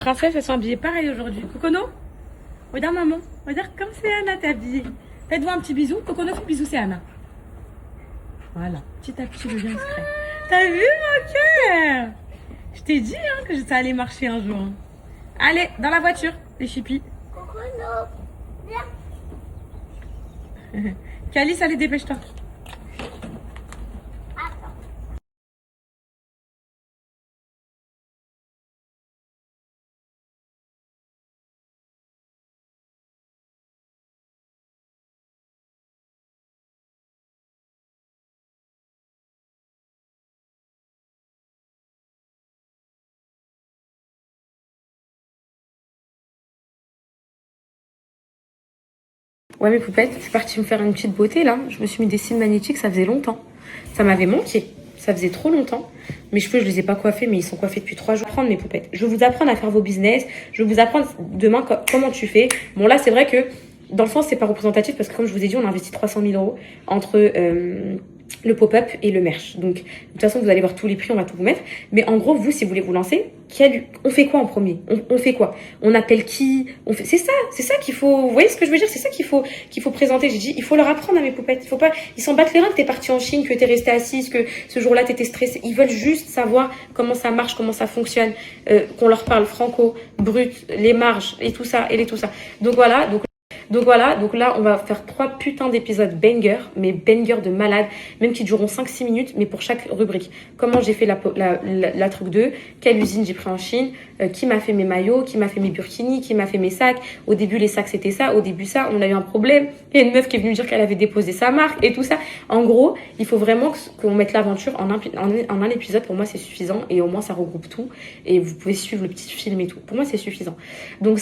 Princesses, elles sont habillées pareil aujourd'hui. Cocono, regarde maman. Regarde comme c'est Anna t'es habillée. Faites-vous un petit bisou. Cocono, fais bisou, c'est Anna. Voilà, petit à petit, le lien se crée. T'as vu mon cœur? Je t'ai dit que ça allait marcher un jour. Allez, dans la voiture, les chippies. Cocono, viens. Calice, allez, dépêche-toi. Ouais, mes poupettes, je suis partie me faire une petite beauté là. Je me suis mis des cils magnétiques, ça faisait longtemps. Ça m'avait manqué. Ça faisait trop longtemps. Mes cheveux, je les ai pas coiffés, mais ils sont coiffés depuis 3 jours. Prendre mes poupettes. Je vais vous apprendre à faire vos business. Je vais vous apprendre demain comment tu fais. Bon, là, c'est vrai que dans le sens, c'est pas représentatif parce que, comme je vous ai dit, on a investi 300 000 euros entre le pop-up et le merch. Donc, de toute façon, vous allez voir tous les prix, on va tout vous mettre. Mais en gros, vous, si vous voulez vous lancer, on fait quoi en premier? On fait quoi? On appelle qui? C'est ça qu'il faut. Vous voyez ce que je veux dire? C'est ça qu'il faut présenter. J'ai dit, il faut leur apprendre à mes poupettes. Il faut pas, ils s'en battent les reins que t'es partie en Chine, que t'es restée assise, que ce jour-là t'étais stressée. Ils veulent juste savoir comment ça marche, comment ça fonctionne, qu'on leur parle franco, brut, les marges et tout ça, et tout ça. Donc voilà. Donc là, on va faire 3 putains d'épisodes banger, mais banger de malade, même qui dureront 5-6 minutes, mais pour chaque rubrique. Comment j'ai fait la truc 2, quelle usine j'ai pris en Chine, qui m'a fait mes maillots, qui m'a fait mes burkinis, qui m'a fait mes sacs. Au début, les sacs, c'était ça. Au début, ça, on a eu un problème. Il y a une meuf qui est venue dire qu'elle avait déposé sa marque et tout ça. En gros, il faut vraiment qu'on mette l'aventure en un épisode. Pour moi, c'est suffisant et au moins, ça regroupe tout. Et vous pouvez suivre le petit film et tout. Pour moi, c'est suffisant. Donc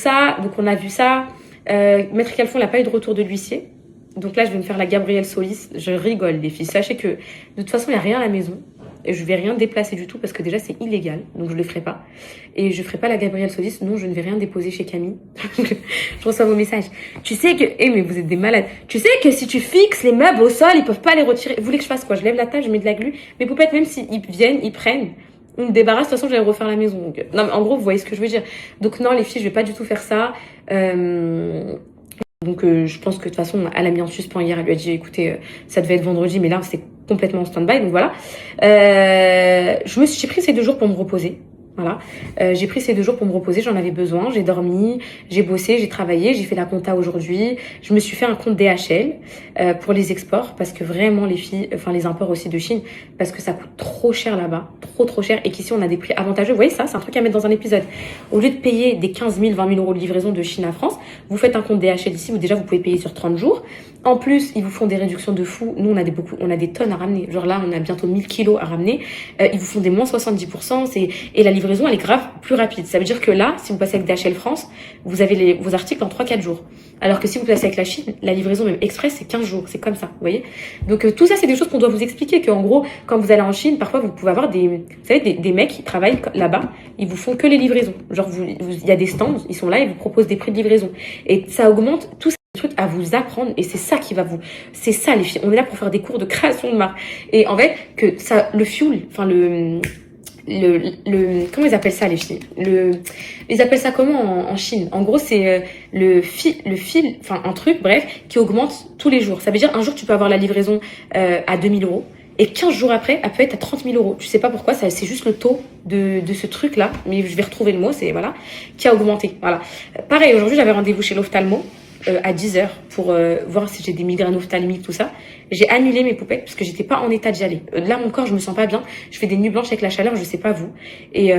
on a vu ça. Maître Calfon n'a pas eu de retour de l'huissier. Donc là, je vais me faire la Gabrielle Solis. Je rigole, les filles. Sachez que, de toute façon, il n'y a rien à la maison. Et je vais rien déplacer du tout parce que déjà, c'est illégal. Donc, je le ferai pas. Et je ferai pas la Gabrielle Solis. Non, je ne vais rien déposer chez Camille. Je reçois vos messages. Tu sais que... mais vous êtes des malades. Tu sais que si tu fixes les meubles au sol, ils peuvent pas les retirer. Vous voulez que je fasse quoi? Je lève la table, je mets de la glu. Mes poupettes, même s'ils viennent, ils prennent. On me débarrasse, de toute façon, j'allais refaire la maison. Donc, non, mais en gros, vous voyez ce que je veux dire. Donc, non, les filles, je vais pas du tout faire ça. Je pense que de toute façon, elle a mis en suspens hier. Elle lui a dit, écoutez, ça devait être vendredi, mais là, c'est complètement en stand-by. Donc, voilà. J'ai pris ces 2 jours pour me reposer. Voilà, j'ai pris ces 2 jours pour me reposer, j'en avais besoin, j'ai dormi, j'ai bossé, j'ai travaillé, j'ai fait la compta aujourd'hui, je me suis fait un compte DHL pour les exports parce que vraiment les filles, enfin les imports aussi de Chine, parce que ça coûte trop cher là-bas, trop cher et qu'ici on a des prix avantageux. Vous voyez ça, c'est un truc à mettre dans un épisode. Au lieu de payer des 15 000, 20 000 euros de livraison de Chine à France, vous faites un compte DHL ici où déjà vous pouvez payer sur 30 jours. En plus, ils vous font des réductions de fou. Nous, on a des tonnes à ramener. Genre là, on a bientôt 1000 kilos à ramener. Ils vous font des moins 70%. Et la livraison, elle est grave plus rapide. Ça veut dire que là, si vous passez avec DHL France, vous avez vos articles en 3-4 jours. Alors que si vous passez avec la Chine, la livraison même express, c'est 15 jours. C'est comme ça, vous voyez. Donc tout ça, c'est des choses qu'on doit vous expliquer. Qu'en gros, quand vous allez en Chine, parfois, vous pouvez avoir des mecs qui travaillent là-bas. Ils vous font que les livraisons. Genre, il y a des stands, ils sont là, ils vous proposent des prix de livraison. Et ça augmente tout ça. Truc à vous apprendre et c'est ça qui va c'est ça les filles, on est là pour faire des cours de création de marque et en fait que ça le fuel, enfin le comment ils appellent ça les filles, ils appellent ça comment en Chine? En gros c'est le fil, enfin un truc bref qui augmente tous les jours. Ça veut dire un jour tu peux avoir la livraison à 2000 euros et 15 jours après elle peut être à 30 000 euros. Je sais pas pourquoi, c'est juste le taux de ce truc là, mais je vais retrouver le mot, c'est voilà, qui a augmenté. Voilà. Pareil, aujourd'hui j'avais rendez-vous chez l'ophtalmo à 10h pour voir si j'ai des migraines ophtalmiques, tout ça. J'ai annulé mes poupettes parce que j'étais pas en état d'y aller. Là, mon corps, je me sens pas bien. Je fais des nuits blanches avec la chaleur, je sais pas vous. Et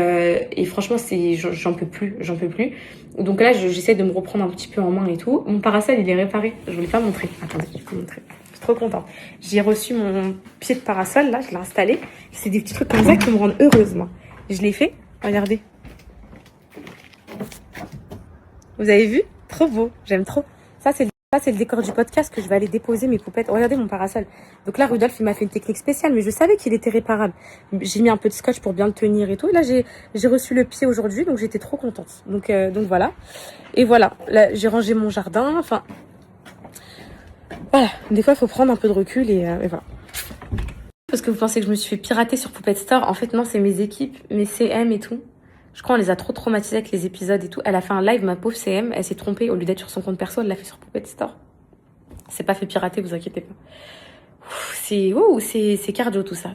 franchement, j'en peux plus. Donc là, j'essaie de me reprendre un petit peu en main et tout. Mon parasol, il est réparé. Je voulais pas montrer. Attendez, je vais vous montrer. Je suis trop contente. J'ai reçu mon pied de parasol, là, je l'ai installé. C'est des petits trucs comme ça qui me rendent heureuse, moi. Je l'ai fait. Regardez. Vous avez vu? Trop beau. J'aime trop. Ça, c'est le décor du podcast que je vais aller déposer mes poupettes. Regardez mon parasol. Donc là, Rudolph, il m'a fait une technique spéciale, mais je savais qu'il était réparable. J'ai mis un peu de scotch pour bien le tenir et tout. Et là, j'ai reçu le pied aujourd'hui, donc j'étais trop contente. Donc voilà. Et voilà. Là, j'ai rangé mon jardin. Enfin, voilà. Des fois, il faut prendre un peu de recul et voilà. Parce que vous pensez que je me suis fait pirater sur Poupette Store. En fait, non, c'est mes équipes, mes CM et tout. Je crois qu'on les a trop traumatisés avec les épisodes et tout. Elle a fait un live, ma pauvre CM, elle s'est trompée. Au lieu d'être sur son compte perso, elle l'a fait sur Poupette Store. C'est pas fait pirater, vous inquiétez pas. C'est cardio tout ça.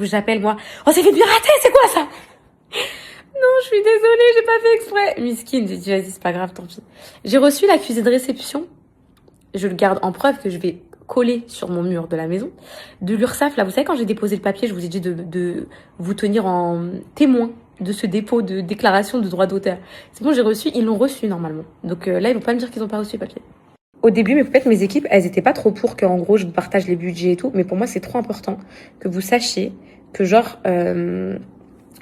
J'appelle moi. Oh, c'est fait pirater, c'est quoi ça? Non, je suis désolée, j'ai pas fait exprès. Miskine, j'ai dit vas-y, c'est pas grave, tant pis. J'ai reçu l'accusé de réception. Je le garde en preuve que je vais coller sur mon mur de la maison. De l'URSSAF, là, vous savez, quand j'ai déposé le papier, je vous ai dit de vous tenir en témoin de ce dépôt de déclaration de droit d'auteur. C'est bon, j'ai reçu, ils l'ont reçu normalement. Donc là, ils vont pas me dire qu'ils ont pas reçu le papier. Au début, mes équipes, elles étaient pas trop pour qu'en gros, je vous partage les budgets et tout. Mais pour moi, c'est trop important que vous sachiez que genre...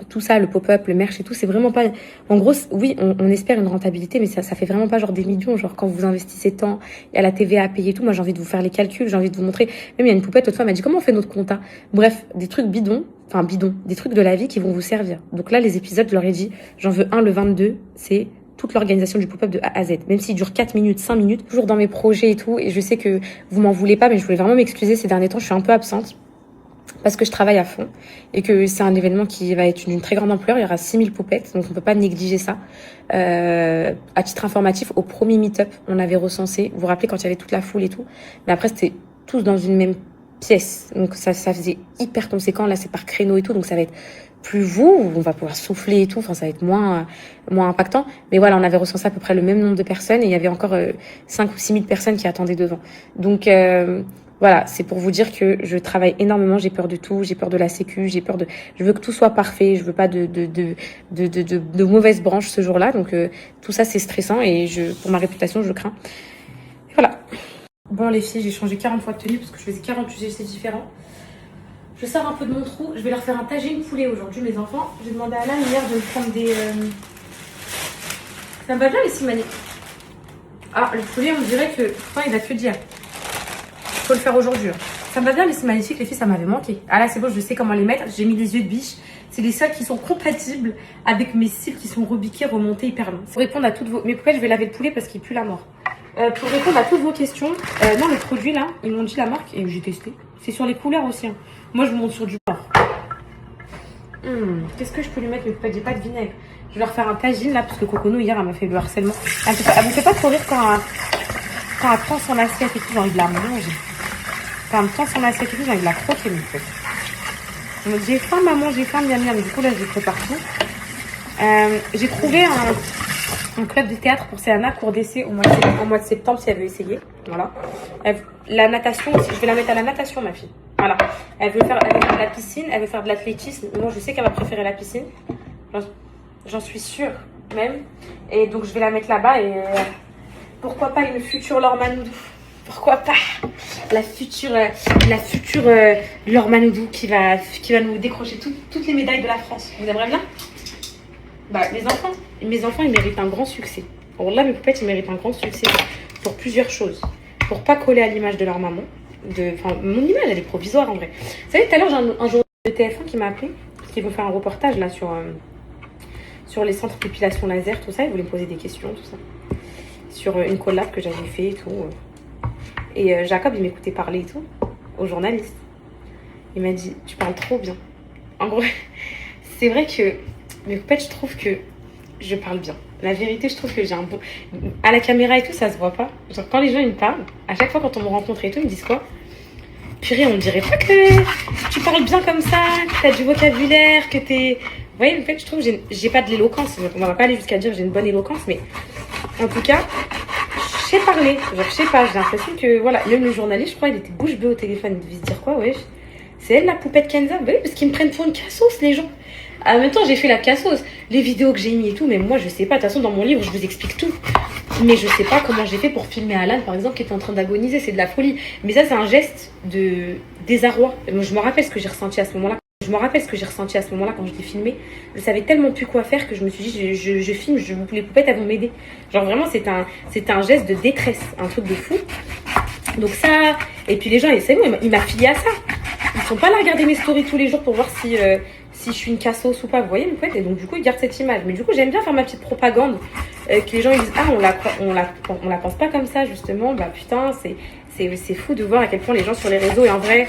tout ça, le pop-up, le merch et tout, c'est vraiment pas... En gros, oui, on espère une rentabilité, mais ça fait vraiment pas genre des millions. Genre, quand vous investissez tant, il y a la TVA à payer et tout. Moi, j'ai envie de vous faire les calculs, j'ai envie de vous montrer. Même il y a une poupette, l'autre fois, elle m'a dit comment on fait notre compta. Bref, des trucs bidons, des trucs de la vie qui vont vous servir. Donc là, les épisodes, je leur ai dit, j'en veux un le 22, c'est toute l'organisation du pop-up de A à Z. Même s'il dure 4 minutes, 5 minutes, toujours dans mes projets et tout. Et je sais que vous m'en voulez pas, mais je voulais vraiment m'excuser ces derniers temps, je suis un peu absente. Parce que je travaille à fond et que c'est un événement qui va être d'une très grande ampleur. Il y aura 6000 poupettes, donc on peut pas négliger ça. À titre informatif, au premier meet-up, on avait recensé, vous vous rappelez quand il y avait toute la foule et tout, mais après c'était tous dans une même pièce, donc ça faisait hyper conséquent. Là c'est par créneau et tout, donc ça va être plus vous, on va pouvoir souffler et tout, enfin ça va être moins impactant. Mais voilà, on avait recensé à peu près le même nombre de personnes et il y avait encore 5 ou 6 000 personnes qui attendaient devant. Donc voilà, c'est pour vous dire que je travaille énormément, j'ai peur de tout, j'ai peur de la sécu, je veux que tout soit parfait, je veux pas de mauvaises branches ce jour-là, donc tout ça c'est stressant et pour ma réputation, je crains. Et voilà. Bon les filles, j'ai changé 40 fois de tenue parce que je faisais 40 UGC différents. Je sors un peu de mon trou, je vais leur faire un tagine poulet aujourd'hui mes enfants. J'ai demandé à Alain hier de me prendre des... Ça me va bien les simaniques. Ah, le poulet on dirait que... Pourtant il a que dire. Faut le faire aujourd'hui. Ça me va bien, mais c'est magnifique, les filles, ça m'avait manqué. Ah là, c'est bon, je sais comment les mettre. J'ai mis les yeux de biche. C'est les seuls qui sont compatibles avec mes cils qui sont rebiqués, remontés hyper longs. Pour répondre à toutes vos... Mais pourquoi je vais laver le poulet parce qu'il pue la mort. Pour répondre à toutes vos questions, non, le produit là, ils m'ont dit la marque et j'ai testé. C'est sur les couleurs aussi. Hein. Moi, je monte sur du porc. Qu'est-ce que je peux lui mettre? Mais j'ai pas de vinaigre. Je vais leur faire un tagine là parce que Cocono hier, elle m'a fait le harcèlement. Elle me fait pas trop rire quand elle prend son assiette et tout, j'ai envie de la manger. Quand elle me prend son assiette et tout, j'ai envie de la croquer, mais en fait. Donc, j'ai faim, maman, j'ai faim, miam miam. Du coup, là, je prépare tout. J'ai trouvé un club de théâtre pour Céana, cours d'essai au mois de septembre, si elle veut essayer. Voilà. La natation aussi, je vais la mettre à la natation, ma fille. Voilà. Elle veut faire de la piscine, elle veut faire de l'athlétisme. Moi, je sais qu'elle va préférer la piscine. J'en suis sûre, même. Et donc, je vais la mettre là-bas et pourquoi pas une future Laure Manodou. Pourquoi pas la future Laure Manodou qui va nous décrocher toutes les médailles de la France. Vous aimeriez bien? Bah, mes enfants, ils méritent un grand succès. Alors là, mes poupettes, ils méritent un grand succès pour plusieurs choses. Pour pas coller à l'image de leur maman. Enfin, mon image, elle est provisoire en vrai. Vous savez, tout à l'heure, j'ai un journaliste de TF1 qui m'a appelé, qui veut faire un reportage là sur les centres d'épilation laser, tout ça. Il voulait me poser des questions, tout ça. Sur une collab que j'avais fait et tout. Et Jacob, il m'écoutait parler et tout, au journaliste. Il m'a dit, tu parles trop bien. En gros, c'est vrai que, mais en fait, je trouve que je parle bien. La vérité, je trouve que j'ai un bon... À la caméra et tout, ça se voit pas. Genre, quand les gens, ils me parlent, à chaque fois, quand on me rencontre et tout, ils me disent quoi? Purée, on dirait pas que tu parles bien comme ça, que t'as du vocabulaire, que t'es... Vous voyez, en fait, je trouve que j'ai pas de l'éloquence. On va pas aller jusqu'à dire que j'ai une bonne éloquence, mais en tout cas... Je sais parler, genre je sais pas, j'ai l'impression que voilà, même le journaliste, je crois, il était bouche bée au téléphone, il devait se dire quoi, ouais, c'est elle la poupette Kenza, bah oui, parce qu'ils me prennent pour une cassos les gens. En même temps, j'ai fait la cassos, les vidéos que j'ai mis et tout, mais moi je sais pas, de toute façon dans mon livre je vous explique tout, mais je sais pas comment j'ai fait pour filmer Alan par exemple qui était en train d'agoniser, c'est de la folie, mais ça c'est un geste de désarroi. Moi, je me rappelle ce que j'ai ressenti à ce moment-là. Quand je l'ai filmé. Je savais tellement plus quoi faire que je me suis dit, je filme, les poupettes, elles vont m'aider. Genre vraiment, c'est un geste de détresse, un truc de fou. Donc ça, et puis les gens, c'est bon, il m'a filé à ça. Ils sont pas là à regarder mes stories tous les jours pour voir si je suis une cassos ou pas, vous voyez, en fait. Et donc du coup, ils gardent cette image. Mais du coup, j'aime bien faire ma petite propagande, que les gens ils disent, ah, on la pense pas comme ça, justement. Bah putain, c'est fou de voir à quel point les gens sur les réseaux, et en vrai...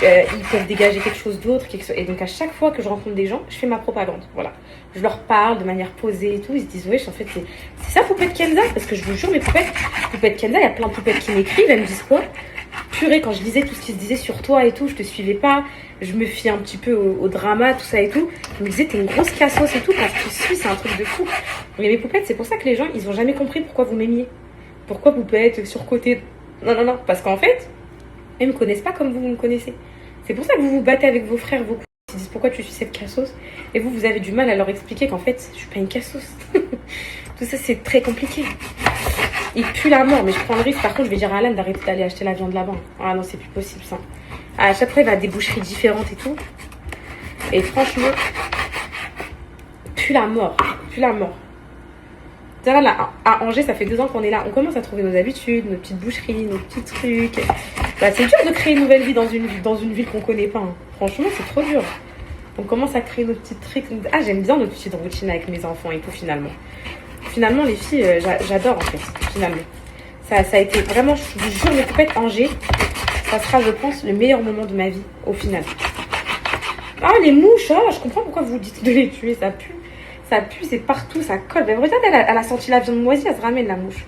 ils peuvent dégager quelque chose d'autre. Et donc, à chaque fois que je rencontre des gens, je fais ma propagande. Voilà. Je leur parle de manière posée et tout. Ils se disent, wesh, en fait, c'est ça, Poupette Kenza? Parce que je vous jure, mes Poupette Kenza, il y a plein de poupettes qui m'écrivent. Elles me disent quoi? Purée, quand je lisais tout ce qui se disait sur toi et tout, je te suivais pas. Je me fiais un petit peu au drama, tout ça et tout. Je me disais, t'es une grosse cassos et tout. Quand je te suis, c'est un truc de fou. Mais mes poupettes, c'est pour ça que les gens, ils ont jamais compris pourquoi vous m'aimiez. Pourquoi Poupette, surcotée? Non, non, non. Parce qu'en fait, ils me connaissent pas comme vous me connaissez. C'est pour ça que vous vous battez avec vos frères, vos cousins. Ils disent pourquoi tu suis cette cassos. Et vous avez du mal à leur expliquer qu'en fait, je suis pas une cassos. Tout ça, c'est très compliqué. Il pue la mort, mais je prends le risque. Par contre, je vais dire à Alan d'arrêter d'aller acheter la viande là-bas. Ah non, c'est plus possible ça. À chaque fois, il va à des boucheries différentes et tout. Et franchement, pue la mort. Pue la mort. Là, à Angers, ça fait 2 ans qu'on est là. On commence à trouver nos habitudes, nos petites boucheries, nos petits trucs. Bah, c'est dur de créer une nouvelle vie dans une ville qu'on connaît pas. Hein. Franchement, c'est trop dur. On commence à créer nos petits trucs. Ah, j'aime bien notre petite routine avec mes enfants et tout, finalement. Finalement, les filles, j'adore en fait, finalement. Ça a été vraiment, je vous jure, les poupettes Angers, ça sera, je pense, le meilleur moment de ma vie, au final. Ah, les mouches, oh, je comprends pourquoi vous dites de les tuer, ça pue. Ça pue, c'est partout, ça colle. Mais regarde, elle a senti la viande moisie, elle se ramène la mouche.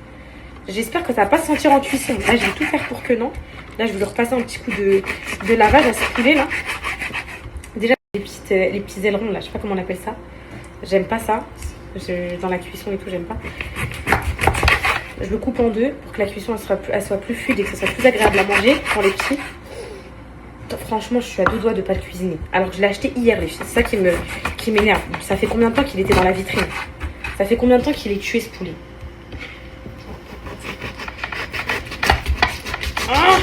J'espère que ça va pas se sentir en cuisson. Là, je vais tout faire pour que non. Là, je vais lui repasser un petit coup de lavage à circuler, là. Déjà, les petits ailerons, là, je sais pas comment on appelle ça. J'aime pas ça. Dans la cuisson et tout, j'aime pas. Je le coupe en 2 pour que la cuisson elle soit plus fluide et que ça soit plus agréable à manger pour les petits. Franchement, je suis à 2 doigts de pas le cuisiner. Alors que je l'ai acheté hier, les filles. C'est ça qui m'énerve. Ça fait combien de temps qu'il était dans la vitrine? Ça fait combien de temps qu'il est tué, ce poulet? Ah,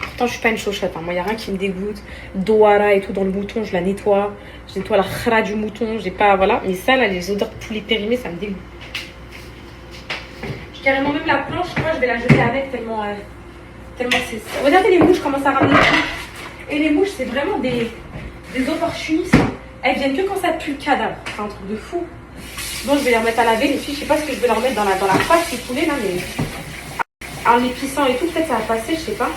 pourtant, je suis pas une chochotte. Hein. Moi, il n'y a rien qui me dégoûte. Doara et tout dans le mouton, je la nettoie. Je nettoie la khra du mouton. J'ai pas. Voilà. Mais ça, là, les odeurs de poulet périmé, ça me dégoûte. Carrément, même la planche, moi, je vais la jeter avec tellement c'est. Regardez les mouches, comment ça ramène les mouches. Et les mouches, c'est vraiment des opportunistes. Elles viennent que quand ça pue le cadavre. C'est un truc de fou. Bon, je vais les remettre à laver, les filles. Je sais pas ce que je vais leur mettre dans la face du poulet, là, mais. En épissant et tout, peut-être ça va passer, je sais pas.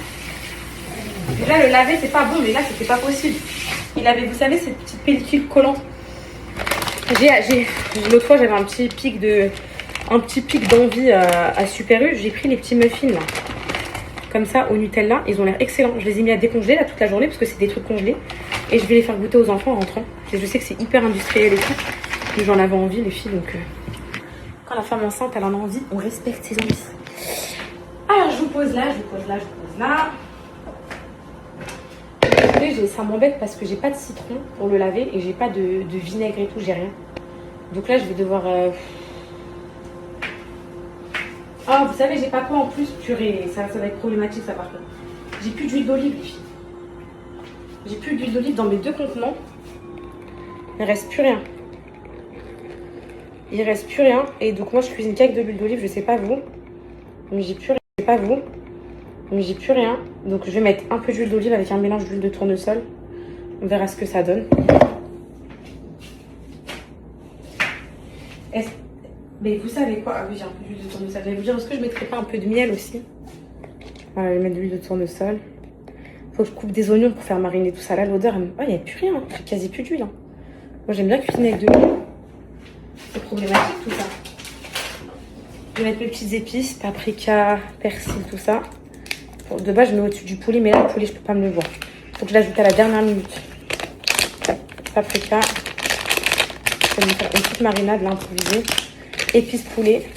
Déjà, le laver, c'est pas bon, mais là, c'était pas possible. Il avait, vous savez, cette petite pellicule collante. L'autre fois, j'avais un petit pic d'envie à Super U. J'ai pris les petits muffins, là. Comme ça, au Nutella. Ils ont l'air excellents. Je les ai mis à décongeler, là, toute la journée, parce que c'est des trucs congelés. Et je vais les faire goûter aux enfants en rentrant. Et je sais que c'est hyper industriel et tout. Mais j'en avais envie, les filles, donc... Quand la femme enceinte, elle en a envie, on respecte ses envies. Alors, je vous pose là, je vous pose là, je vous pose là. Ça m'embête parce que j'ai pas de citron pour le laver et j'ai pas de vinaigre et tout, j'ai rien. Donc là, je vais devoir... Ah, vous savez, j'ai pas quoi en plus, purée. Ça va être problématique, ça, par contre. J'ai plus d'huile d'olive, les filles. J'ai plus d'huile d'olive dans mes 2 contenants. Il reste plus rien. Il reste plus rien. Et donc, moi, je cuisine qu'avec de l'huile d'olive, je sais pas vous. Mais j'ai plus rien. Je sais pas vous. Mais j'ai plus rien. Donc, je vais mettre un peu d'huile d'olive avec un mélange d'huile de tournesol. On verra ce que ça donne. Mais vous savez quoi? Ah oui, j'ai un peu d'huile de tournesol. J'allais vous dire, est-ce que je mettrais pas un peu de miel aussi? Voilà, je vais mettre de l'huile de tournesol. Faut que je coupe des oignons pour faire mariner tout ça. Là, l'odeur, il n'y a plus rien. J'ai quasi plus d'huile. Hein. Moi, j'aime bien cuisiner avec de l'huile. C'est problématique tout ça. Je vais mettre mes petites épices, paprika, persil, tout ça. De base, je mets au-dessus du poulet, mais là, le poulet, je peux pas me le voir. Faut que je l'ajoute à la dernière minute. Paprika. Je vais me faire une petite marinade, là, improvisée. Épices poulet.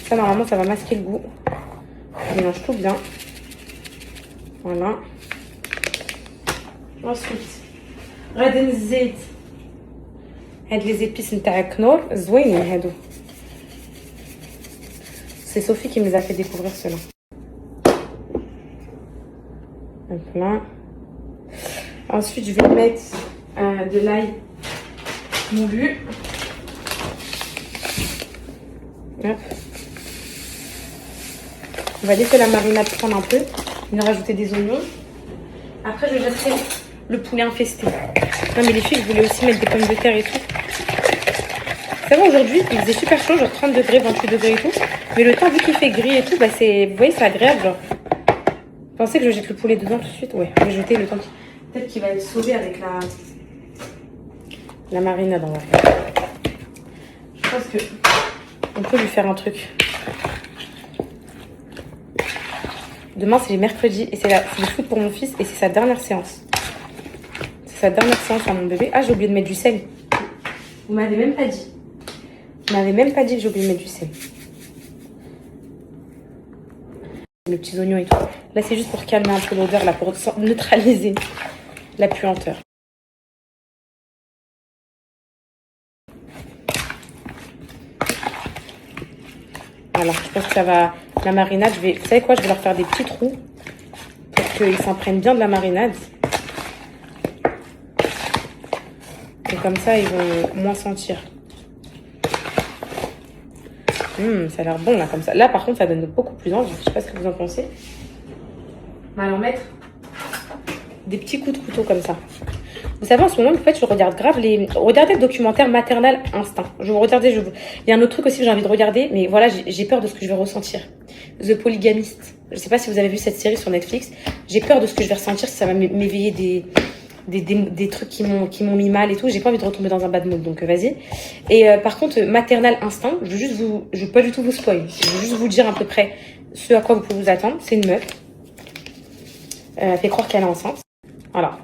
Ça, normalement, ça va masquer le goût. Je mélange tout bien. Voilà. Ensuite, غادي نزيد هاد les épices نتاع كنور زوينين هادو. C'est Sophie qui me les a fait découvrir cela. Donc là. Ensuite, je vais mettre de l'ail moulu. Hop. On va laisser la marinade prendre un peu. On va rajouter des oignons. Après, je jetterai le poulet infesté. Non, mais les filles, je voulais aussi mettre des pommes de terre et tout. Ça va, aujourd'hui, il faisait super chaud, genre 30 degrés, 28 degrés et tout. Mais le temps, vu qu'il fait gris et tout, bah c'est, vous voyez, c'est agréable, genre. Vous pensez que je jette le poulet dedans tout de suite? Ouais, je vais jeter le temps. Peut-être qu'il va être sauvé avec la marinade, en vrai. Je pense que on peut lui faire un truc. Demain, c'est mercredi et c'est le foot pour mon fils et c'est sa dernière séance. C'est sa dernière séance à mon bébé. Ah, j'ai oublié de mettre du sel. Vous m'avez même pas dit. Vous m'avez même pas dit que j'ai oublié de mettre du sel. Les petits oignons et tout. Là, c'est juste pour calmer un peu l'odeur, là, pour neutraliser la puanteur. Alors, je pense que ça va... La marinade, vous savez quoi? Je vais leur faire des petits trous pour qu'ils s'en prennent bien de la marinade. Et comme ça, ils vont moins sentir. Ça a l'air bon, là, comme ça. Là, par contre, ça donne beaucoup plus envie. Je sais pas ce que vous en pensez. On va leur mettre des petits coups de couteau comme ça. Vous savez, en ce moment, en fait, je regarde grave regardez le documentaire Maternal Instinct. Il y a un autre truc aussi que j'ai envie de regarder, mais voilà, j'ai peur de ce que je vais ressentir. The Polygamist. Je sais pas si vous avez vu cette série sur Netflix. J'ai peur de ce que je vais ressentir, si ça va m'éveiller des trucs qui m'ont mis mal et tout. J'ai pas envie de retomber dans un bad mood, donc vas-y. Et par contre, Maternal Instinct, je veux pas du tout vous spoil. Je veux juste vous dire à peu près ce à quoi vous pouvez vous attendre. C'est une meuf. Elle fait croire qu'elle est enceinte. Voilà.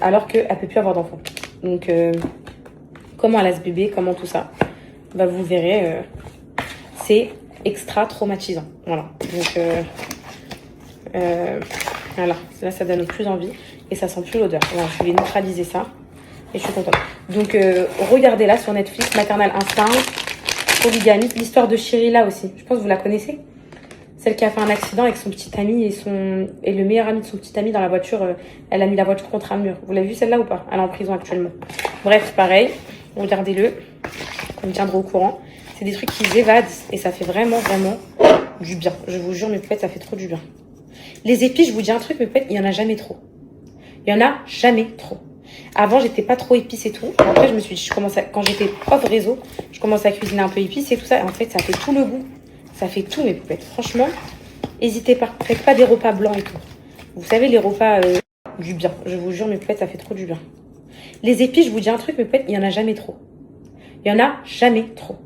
Alors qu'elle peut plus avoir d'enfant. Donc, comment elle a ce bébé, comment tout ça, bah, vous verrez, c'est extra traumatisant. Voilà. Donc, voilà. Là, ça donne plus envie et ça sent plus l'odeur. Voilà, je vais neutraliser ça et je suis contente. Donc, regardez là sur Netflix, Maternal Instinct, Polygamie, l'histoire de Shirila aussi. Je pense que vous la connaissez. Celle qui a fait un accident avec son petit ami et le meilleur ami de son petit ami dans la voiture. Elle a mis la voiture contre un mur. Vous l'avez vu celle-là ou pas? Elle est en prison actuellement. Bref, pareil. Regardez-le. On me tiendra au courant. C'est des trucs qui évadent et ça fait vraiment, vraiment du bien. Je vous jure, mes poupettes, ça fait trop du bien. Les épis, je vous dis un truc, mes poupettes, il y en a jamais trop. Il y en a jamais trop. Avant, j'étais pas trop épice et tout. Après, je me suis dit, quand j'étais off réseau, je commençais à cuisiner un peu épice et tout ça. Et en fait, ça fait tout le goût. Ça fait tout, mes poupettes. Franchement, n'hésitez pas. Faites pas des repas blancs et tout. Vous savez, les repas du bien. Je vous jure, mes poupettes, ça fait trop du bien. Les épis, je vous dis un truc, mes poupettes, il y en a jamais trop. Il y en a jamais trop.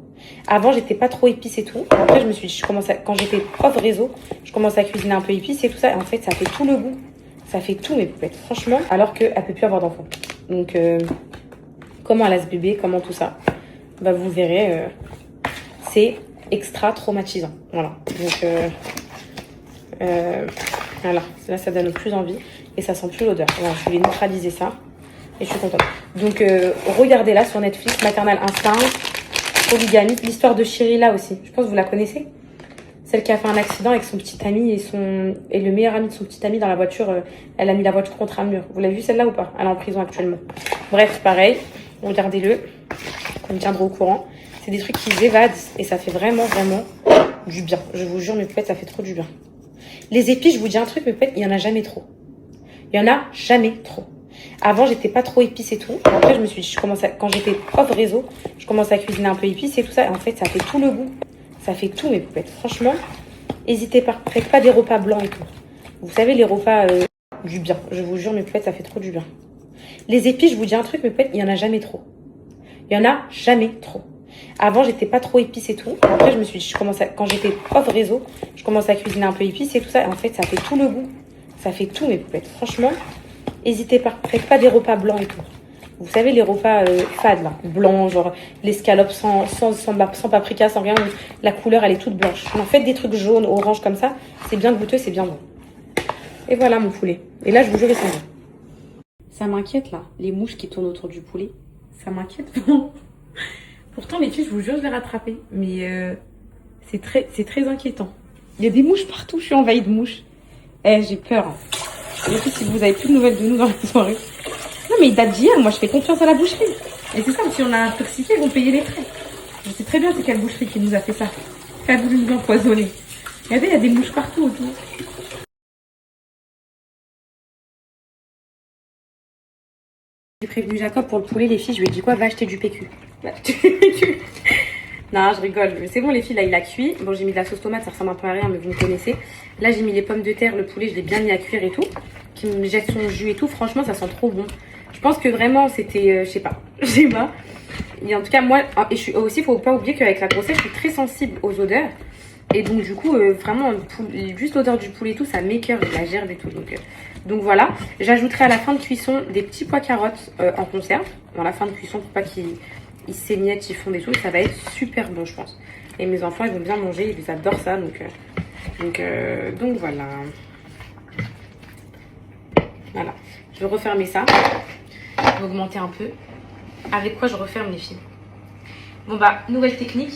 Avant, j'étais pas trop épice et tout. Après, je me suis dit, quand j'étais off réseau, je commençais à cuisiner un peu épice et tout ça. Et en fait, ça fait tout le goût. Ça fait tout, mes poupettes. Franchement, alors qu'elle peut plus avoir d'enfant. Donc, comment elle a ce bébé, comment tout ça, bah, vous verrez, c'est extra traumatisant. Voilà. Donc, voilà. Là, ça donne plus envie et ça sent plus l'odeur. Voilà, je vais neutraliser ça et je suis contente. Donc, regardez là sur Netflix, Maternal Instinct, Polygamie, l'histoire de Shirila aussi. Je pense que vous la connaissez. Celle qui a fait un accident avec son petit ami et le meilleur ami de son petit ami dans la voiture. Elle a mis la voiture contre un mur. Vous l'avez vu celle-là ou pas? Elle est en prison actuellement. Bref, pareil. Regardez-le. On me tiendra au courant. C'est des trucs qui évadent et ça fait vraiment, vraiment du bien. Je vous jure, mes poupettes, ça fait trop du bien. Les épis, je vous dis un truc, mes poupettes, il y en a jamais trop. Il y en a jamais trop. Avant, j'étais pas trop épice et tout. Après, je me suis dit, quand j'étais off réseau, je commençais à cuisiner un peu épice et tout ça. Et en fait, ça fait tout le goût. Ça fait tout, mes poupettes. Franchement, n'hésitez pas. Faites pas des repas blancs et tout. Vous savez, les repas du bien. Je vous jure, mes poupettes, ça fait trop du bien. Les épis, je vous dis un truc, mes poupettes, il y en a jamais trop. Il y en a jamais trop. Avant, j'étais pas trop épice et tout. Après, je me suis dit, quand j'étais off réseau, je commençais à cuisiner un peu épice et tout ça. Et en fait, ça fait tout le goût. Ça fait tout, mes poupettes. Franchement, n'hésitez pas. Faites pas des repas blancs et tout. Vous savez, les repas fades, là. Blancs, genre l'escalope sans paprika, sans rien. La couleur, elle est toute blanche. En faites des trucs jaunes, orange comme ça. C'est bien goûteux, c'est bien bon. Et voilà, mon poulet. Et là, je vous jure, ils sont bons. Ça m'inquiète, là. Les mouches qui tournent autour du poulet. Ça m'inquiète. Pourtant, les filles, je vous jure, je l'ai rattrapé. Mais c'est très inquiétant. Il y a des mouches partout. Je suis envahie de mouches. J'ai peur. Les filles, si vous avez plus de nouvelles de nous dans la soirée. Non, mais il date d'hier. Moi, je fais confiance à la boucherie. Et c'est ça, si on a intoxiqué, ils vont payer les frais. Je sais très bien c'est quelle boucherie qui nous a fait ça. Qui a voulu nous empoisonner. Regardez, il y a des mouches partout autour. J'ai prévenu Jacob pour le poulet, les filles, je lui ai dit quoi? Va acheter du PQ. Va acheter du PQ. Non, je rigole. C'est bon, les filles, là, il a cuit. Bon, j'ai mis de la sauce tomate, ça ressemble un peu à rien, mais vous me connaissez. Là, j'ai mis les pommes de terre, le poulet, je l'ai bien mis à cuire et tout. Qui me jette son jus et tout. Franchement, ça sent trop bon. Je pense que vraiment, c'était, je sais pas. Je sais pas. Et en tout cas, moi, et je suis aussi, faut pas oublier qu'avec la grossesse, je suis très sensible aux odeurs. Et donc, du coup, vraiment, juste l'odeur du poulet et tout, ça m'écoeure, la gerbe et tout. Donc voilà. J'ajouterai à la fin de cuisson des petits pois carottes en conserve. Dans la fin de cuisson, pour pas qu'ils s'émiettent, ils fondent et tout. Ça va être super bon, je pense. Et mes enfants, ils vont bien manger, ils adorent ça. Donc voilà. Voilà. Je vais refermer ça. Je vais augmenter un peu. Avec quoi je referme, les filles? Bon bah, nouvelle technique.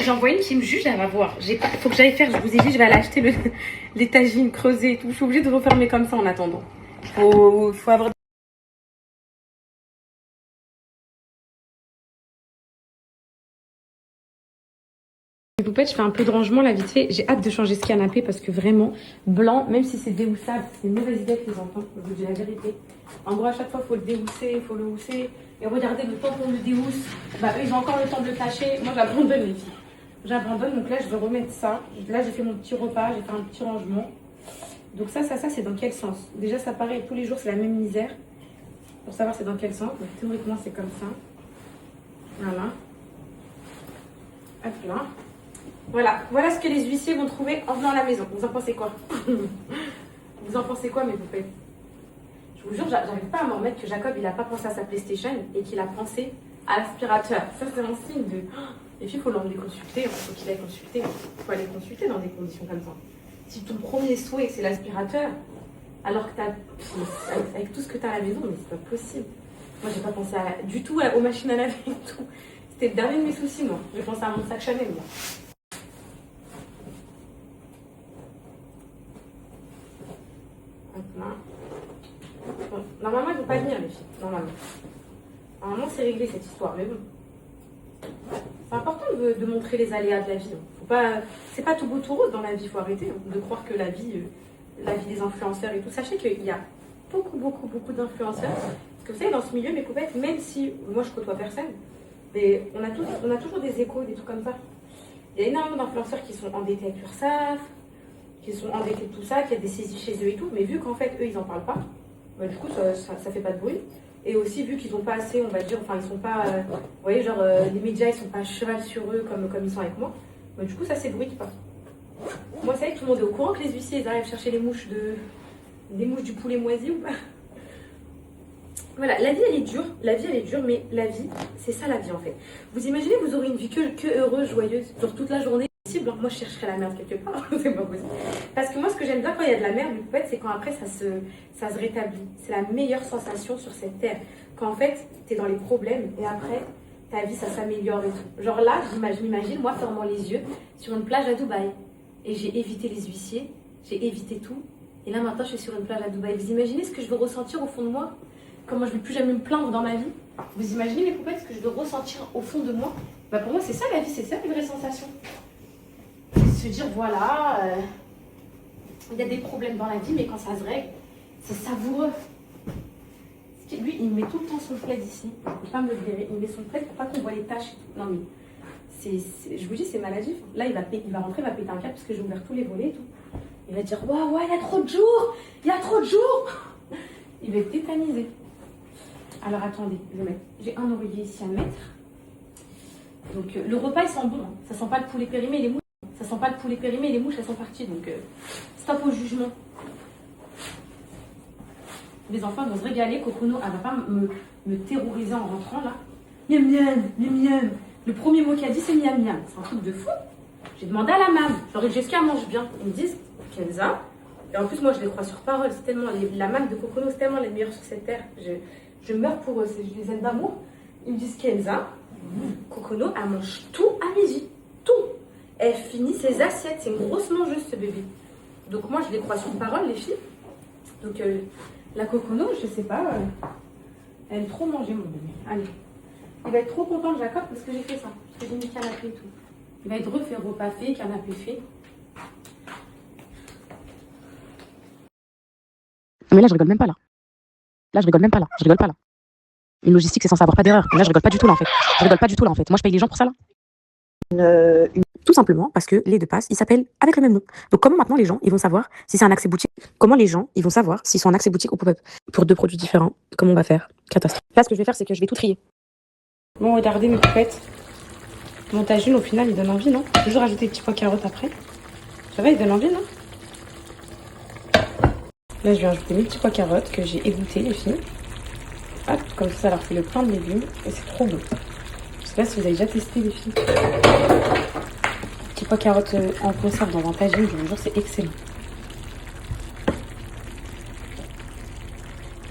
J'en vois une qui me juge, elle va voir. Faut que j'aille faire, je vous ai dit, je vais aller acheter les tagines creusées et tout. Je suis obligée de refermer comme ça en attendant. Faut avoir... Les poupettes, je fais un peu de rangement là vite fait. J'ai hâte de changer ce canapé parce que vraiment, blanc, même si c'est déhoussable, c'est une mauvaise idée avec les enfants, je vous dis la vérité. En gros, à chaque fois, il faut le déhousser, il faut le housser. Et regardez, le temps qu'on le déhousse, bah eux, ils ont encore le temps de le cacher. Moi, j'abandonne les filles. J'abandonne, donc là, je vais remettre ça. Là, j'ai fait mon petit repas, j'ai fait un petit rangement. Donc ça, c'est dans quel sens? Déjà, ça paraît, tous les jours, c'est la même misère. Pour savoir c'est dans quel sens. Donc théoriquement, c'est comme ça. Voilà. Hop là. Voilà ce que les huissiers vont trouver en venant à la maison. Vous en pensez quoi? Vous en pensez quoi, mes poupées? Je vous jure, j'arrive pas à m'en remettre que Jacob, il a pas pensé à sa PlayStation et qu'il a pensé à l'aspirateur. Ça, c'est un signe de... Les filles, il faut l'emmener consulter. Il faut qu'il aille consulter. Il faut aller consulter dans des conditions comme ça. Si ton premier souhait, c'est l'aspirateur, alors que avec tout ce que tu as à la maison, mais c'est pas possible. Moi, j'ai pas pensé du tout aux machines à laver et tout. C'était le dernier de mes soucis, moi. J'ai pensé à mon sac Chanel, moi. Bon, normalement, ils ne vont pas venir, les filles. Normalement, c'est réglé cette histoire, mais bon. C'est important de montrer les aléas de la vie. Faut pas, c'est pas tout beau tout rose dans la vie. Il faut arrêter de croire que la vie des influenceurs et tout. Sachez qu'il y a beaucoup d'influenceurs. Parce que vous savez, dans ce milieu, mes poupettes, même si moi je côtoie personne, mais on a toujours des échos, des trucs comme ça. Il y a énormément d'influenceurs qui sont endettés avec l'URSSAF, qui sont endettés de tout ça, qui a des saisies chez eux et tout. Mais vu qu'en fait, eux, ils n'en parlent pas, bah, du coup, ça fait pas de bruit. Et aussi, vu qu'ils n'ont pas assez, on va dire, enfin, ils sont pas, vous voyez, genre, les médias, ils sont pas à cheval sur eux comme ils sont avec moi. Bah, du coup, ça s'ébruite pas. Moi, c'est vrai que tout le monde est au courant que les huissiers, ils arrivent chercher les mouches du poulet moisi ou pas. Voilà, la vie, elle est dure, mais la vie, c'est ça la vie, en fait. Vous imaginez, vous aurez une vie que heureuse, joyeuse, genre toute la journée. Moi, je chercherais la merde quelque part. C'est pas possible. Parce que moi, ce que j'aime bien quand il y a de la merde, en fait, c'est quand après, ça se rétablit. C'est la meilleure sensation sur cette terre. Quand en fait, t'es dans les problèmes et après, ta vie, ça s'améliore et tout. Genre là, je m'imagine, moi, fermant les yeux, sur une plage à Dubaï. Et j'ai évité les huissiers, j'ai évité tout. Et là, maintenant, je suis sur une plage à Dubaï. Vous imaginez ce que je veux ressentir au fond de moi? Comment je ne vais plus jamais me plaindre dans ma vie? Vous imaginez, mes poupettes, ce que je veux ressentir au fond de moi? Bah, pour moi, c'est ça la vie, c'est ça une vraie sensation. Se dire voilà, il y a des problèmes dans la vie, mais quand ça se règle, c'est savoureux. Lui, il met tout le temps son plaid ici, il ne peut pas me le verrer, il met son plaid pour pas qu'on voit les taches. Non mais, je vous dis, c'est maladif. Là, il va rentrer, il va péter un câble parce que j'ai ouvert tous les volets et tout. Il va dire, waouh, il y a trop de jours, il y a trop de jours. Il va être tétanisé. Alors attendez, j'ai un oreiller ici à mettre. Donc le repas, il sent bon, hein. Ça sent pas le poulet périmé, les mouches. Ça sent pas le poulet périmé, les mouches elles sont parties, donc stop au jugement. Les enfants vont se régaler, Cocono elle va pas me terroriser en rentrant là. Miam miam, miam miam. Le premier mot qu'elle a dit c'est miam miam, c'est un truc de fou. J'ai demandé à la maman, genre Jessica mange bien. Ils me disent Kenza, et en plus moi je les crois sur parole, c'est tellement, la maman de Cocono c'est tellement les meilleurs sur cette terre. Je meurs pour eux, je les aime d'amour. Ils me disent Kenza, Cocono elle mange tout à midi, tout. Elle finit ses assiettes, c'est une grosse mangeuse ce bébé. Donc moi je les crois sur parole les filles. Donc la Cocono, je sais pas, elle aime trop manger mon bébé. Allez, il va être trop content de Jacob parce que j'ai fait ça, parce que j'ai mis le canapé et tout. Il va être refait, repas fait, canapé fait. Mais là je rigole même pas là. Là, je rigole même pas là. Je rigole pas là. Une logistique, c'est censé avoir pas d'erreur. Là, je rigole pas du tout là en fait. Je rigole pas du tout là en fait. Moi, je paye les gens pour ça là. Tout simplement parce que les deux passes, ils s'appellent avec le même nom. Donc comment maintenant les gens, ils vont savoir si c'est un accès boutique? Comment les gens, ils vont savoir s'ils sont en accès boutique ou pop-up? Pour deux produits différents, comment on va faire? Catastrophe. Là, ce que je vais faire, c'est que je vais tout trier. Bon, regardez mes poupettes. Mon tagine, au final, il donne envie, non? Toujours ajouter des petits pois carottes après. Ça va, il donne envie, non? Là, je vais ajouter mes petits pois carottes que j'ai égouttés, les filles. Hop, comme ça leur fait le plein de légumes. Et c'est trop bon. Je sais pas si vous avez déjà testé, les filles. Petits pois carottes en conserve dans un tagine, je vous jure, c'est excellent.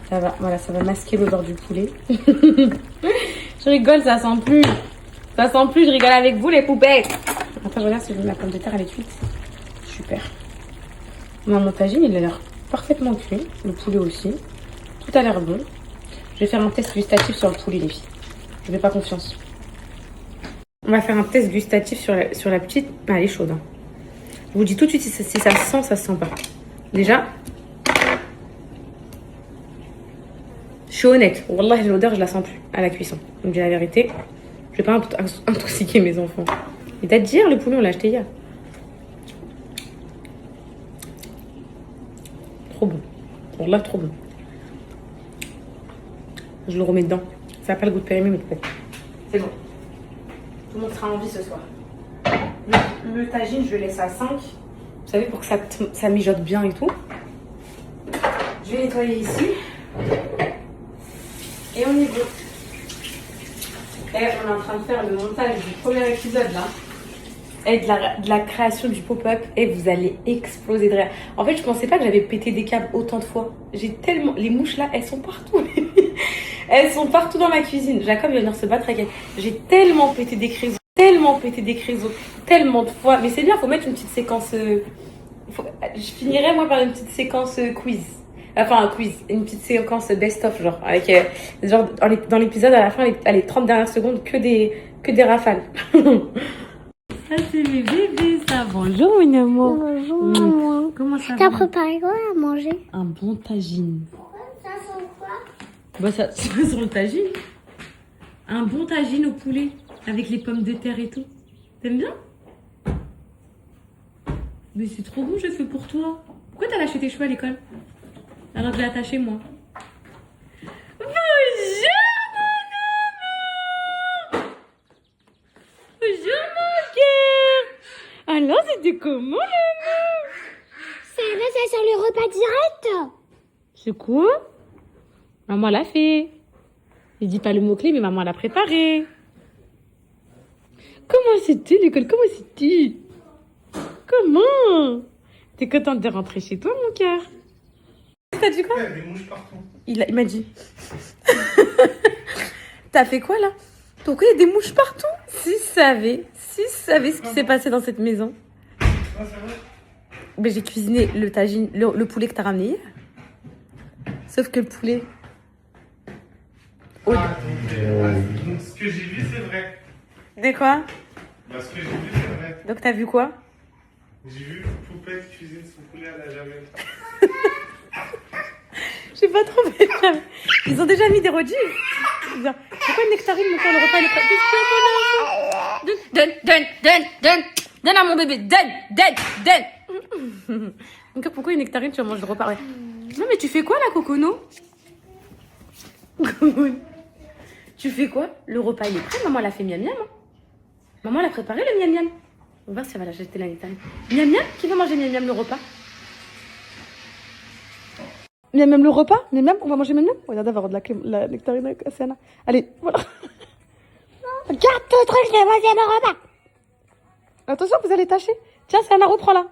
Ça va, voilà, ça va masquer l'odeur du poulet. Je rigole, ça sent plus. Ça sent plus, je rigole avec vous, les poupées. Attends, je regarde si ma pomme de terre, elle est cuite. Super. Non, mon tagine, il a l'air parfaitement cuit. Le poulet aussi. Tout a l'air bon. Je vais faire un test gustatif sur le poulet, les filles. Je n'ai pas confiance. On va faire un test gustatif sur la petite. Ah, elle est chaude. Hein. Je vous dis tout de suite si ça se sent, ça se sent pas. Déjà, je suis honnête. Wallah, l'odeur, je la sens plus à la cuisson. Donc, j'ai la vérité. Je vais pas intoxiquer mes enfants. Et t'as dit hier, le poulet, on l'a acheté hier. Trop bon. Wallah, trop bon. Je le remets dedans. Ça n'a pas le goût de périmé, mais peut-être. C'est bon. Tout le monde sera en vie ce soir. Le tagine, je le laisse à 5. Vous savez, pour que ça mijote bien et tout. Je vais nettoyer ici. Et on y va. Et on est en train de faire le montage du premier épisode là. Et de la création du pop-up. Et vous allez exploser de rire. En fait, je pensais pas que j'avais pété des câbles autant de fois. J'ai tellement... Les mouches là, elles sont partout. Elles sont partout dans ma cuisine. Jacob il va venir se battre avec elle. J'ai tellement pété des créseaux. Tellement de fois. Mais c'est bien, faut mettre une petite séquence... Je finirai moi par une petite séquence quiz. Enfin, un quiz. Une petite séquence best-of, genre. Avec, genre dans l'épisode, à la fin, les 30 dernières secondes, que des rafales. Ça, c'est mes bébés, ça. Bonjour, mon amour. Bonjour, maman. Comment ça va? T'as préparé quoi à manger? Un bon tagine. Ça sent quoi? Bah, ça va sur le tagine. Un bon tagine au poulet. Avec les pommes de terre et tout. T'aimes bien? Mais c'est trop bon, je le fais pour toi. Pourquoi t'as lâché tes cheveux à l'école? Alors que j'ai attaché, moi. Bonjour, mon amour! Bonjour, mon cœur! Alors, c'était comment, l'amour? C'est sur le repas direct. C'est quoi? Maman l'a fait. Je dis pas le mot-clé, mais maman l'a préparé. Comment c'était l'école? Comment c'était? Comment? T'es contente de rentrer chez toi, mon cœur? T'as dit quoi? Il y a des mouches partout. Il m'a dit. T'as fait quoi là? Pourquoi il y a des mouches partout? Si tu savais ce qui s'est passé dans cette maison. Ah, c'est vrai? Mais j'ai cuisiné le tagine, le poulet que t'as ramené hier. Sauf que le poulet. Oh. Donc, ce que j'ai vu, c'est vrai. De quoi? Bah, ce que j'ai vu, c'est vrai. Donc t'as vu quoi? J'ai vu Poupette cuisiner son poulet à la javel. J'ai pas trop fait ça. Ils ont déjà mis des rodis. Pourquoi Nectarine, mon corps, le repas, il est prêt? Donne à mon bébé. Donne. Donc pourquoi une Nectarine, tu vas manger le repas? Ouais. Non, mais tu fais quoi là, Cocono? Tu fais quoi? Le repas, il est prêt. Maman, elle a fait miam miam. Hein. Maman, elle a préparé le miam miam. On va voir si elle va la jeter la Nectarine. Miam miam? Qui va manger miam miam le repas? Miam miam le repas? Miam miam? On va manger miam miam? Regardez, elle va avoir de la Nectarine avec Asiana. Allez, voilà. Garde ton truc, je vais manger mon repas. Attention, vous allez tâcher. Tiens, Asiana, reprends là.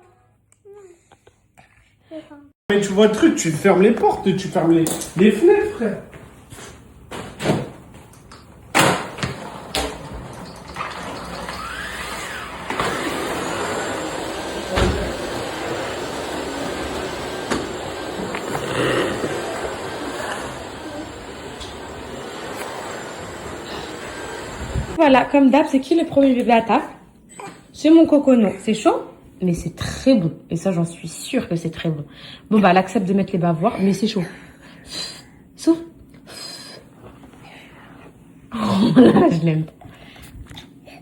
Mais tu vois le truc, tu fermes les portes, tu fermes les fenêtres, frère. Voilà, comme d'hab, c'est qui le premier bébé à table? C'est mon Cocono. C'est chaud, mais c'est très bon. Et ça, j'en suis sûre que c'est très bon. Bon, bah, elle accepte de mettre les bavoirs, mais c'est chaud. Souffle. Oh là, je l'aime.